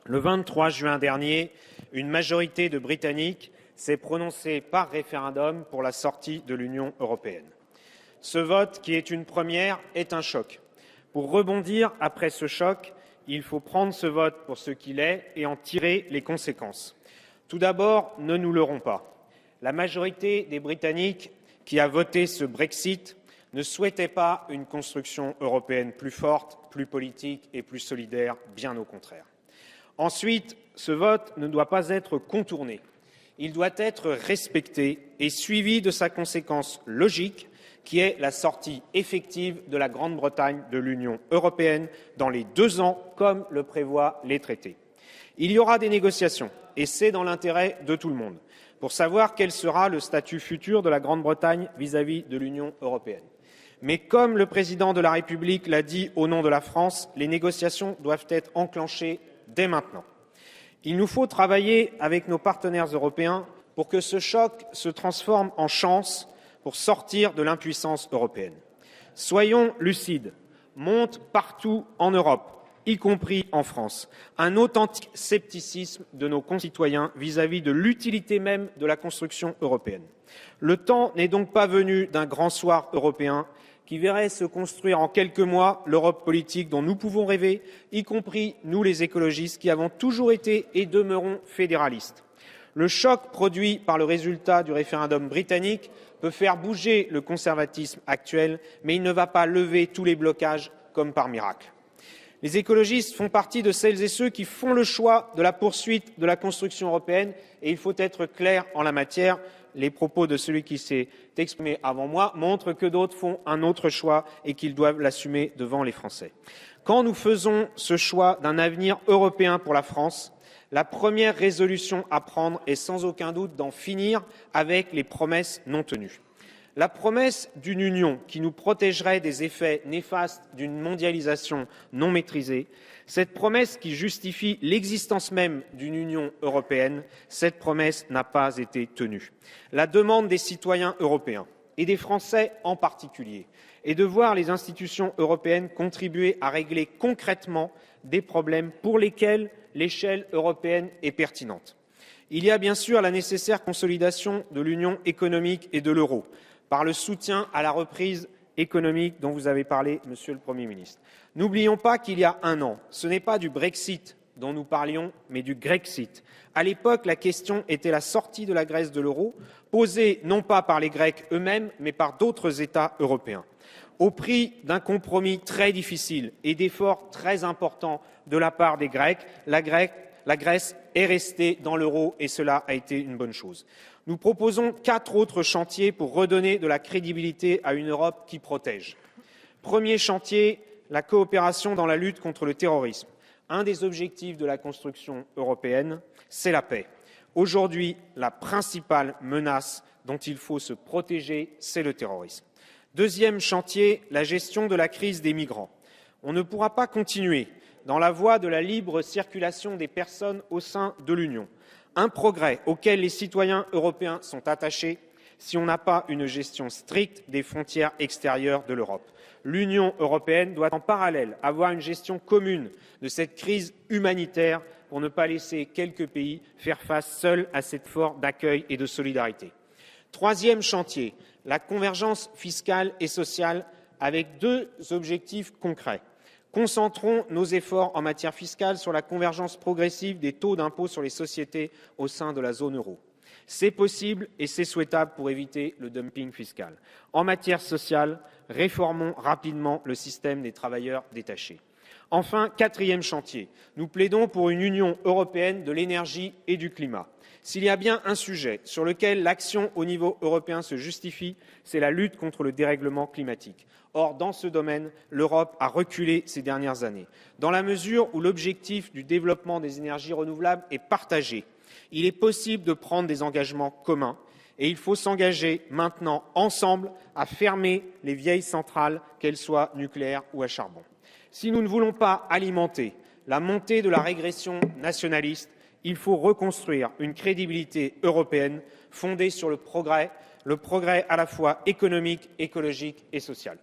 Le 23 juin dernier, une majorité de Britanniques s'est prononcée par référendum pour la sortie de l'Union européenne. Ce vote, qui est une première, est un choc. Pour rebondir après ce choc, il faut prendre ce vote pour ce qu'il est et en tirer les conséquences. Tout d'abord, ne nous leurrons pas. La majorité des Britanniques qui a voté ce Brexit ne souhaitait pas une construction européenne plus forte, plus politique et plus solidaire, bien au contraire. Ensuite, ce vote ne doit pas être contourné. Il doit être respecté et suivi de sa conséquence logique, qui est la sortie effective de la Grande-Bretagne de l'Union européenne dans les 2 ans, comme le prévoient les traités. Il y aura des négociations, et c'est dans l'intérêt de tout le monde, pour savoir quel sera le statut futur de la Grande-Bretagne vis-à-vis de l'Union européenne. Mais comme le président de la République l'a dit au nom de la France, les négociations doivent être enclenchées dès maintenant. Il nous faut travailler avec nos partenaires européens pour que ce choc se transforme en chance pour sortir de l'impuissance européenne. Soyons lucides, monte partout en Europe, y compris en France, un authentique scepticisme de nos concitoyens vis-à-vis de l'utilité même de la construction européenne. Le temps n'est donc pas venu d'un grand soir européen qui verrait se construire en quelques mois l'Europe politique dont nous pouvons rêver, y compris nous les écologistes qui avons toujours été et demeurons fédéralistes. Le choc produit par le résultat du référendum britannique peut faire bouger le conservatisme actuel, mais il ne va pas lever tous les blocages comme par miracle. Les écologistes font partie de celles et ceux qui font le choix de la poursuite de la construction européenne et il faut être clair en la matière. Les propos de celui qui s'est exprimé avant moi montrent que d'autres font un autre choix et qu'ils doivent l'assumer devant les Français. Quand nous faisons ce choix d'un avenir européen pour la France, la première résolution à prendre est sans aucun doute d'en finir avec les promesses non tenues. La promesse d'une union qui nous protégerait des effets néfastes d'une mondialisation non maîtrisée, cette promesse qui justifie l'existence même d'une Union européenne, cette promesse n'a pas été tenue. La demande des citoyens européens, et des Français en particulier, est de voir les institutions européennes contribuer à régler concrètement des problèmes pour lesquels l'échelle européenne est pertinente. Il y a bien sûr la nécessaire consolidation de l'union économique et de l'euro, par le soutien à la reprise économique dont vous avez parlé, Monsieur le Premier ministre. N'oublions pas qu'il y a 1 an, ce n'est pas du Brexit dont nous parlions, mais du Grexit. À l'époque, la question était la sortie de la Grèce de l'euro, posée non pas par les Grecs eux-mêmes, mais par d'autres États européens. Au prix d'un compromis très difficile et d'efforts très importants de la part des Grecs, la Grèce est restée dans l'euro et cela a été une bonne chose. Nous proposons 4 autres chantiers pour redonner de la crédibilité à une Europe qui protège. Premier chantier, la coopération dans la lutte contre le terrorisme. Un des objectifs de la construction européenne, c'est la paix. Aujourd'hui, la principale menace dont il faut se protéger, c'est le terrorisme. Deuxième chantier, la gestion de la crise des migrants. On ne pourra pas continuer dans la voie de la libre circulation des personnes au sein de l'Union. Un progrès auquel les citoyens européens sont attachés si on n'a pas une gestion stricte des frontières extérieures de l'Europe. L'Union européenne doit en parallèle avoir une gestion commune de cette crise humanitaire pour ne pas laisser quelques pays faire face seuls à cet effort d'accueil et de solidarité. Troisième chantier, la convergence fiscale et sociale avec 2 objectifs concrets. Concentrons nos efforts en matière fiscale sur la convergence progressive des taux d'impôt sur les sociétés au sein de la zone euro. C'est possible et c'est souhaitable pour éviter le dumping fiscal. En matière sociale, réformons rapidement le système des travailleurs détachés. Enfin, 4e chantier, nous plaidons pour une Union européenne de l'énergie et du climat. S'il y a bien un sujet sur lequel l'action au niveau européen se justifie, c'est la lutte contre le dérèglement climatique. Or, dans ce domaine, l'Europe a reculé ces dernières années. Dans la mesure où l'objectif du développement des énergies renouvelables est partagé, il est possible de prendre des engagements communs et il faut s'engager maintenant ensemble à fermer les vieilles centrales, qu'elles soient nucléaires ou à charbon. Si nous ne voulons pas alimenter la montée de la régression nationaliste, il faut reconstruire une crédibilité européenne fondée sur le progrès à la fois économique, écologique et social.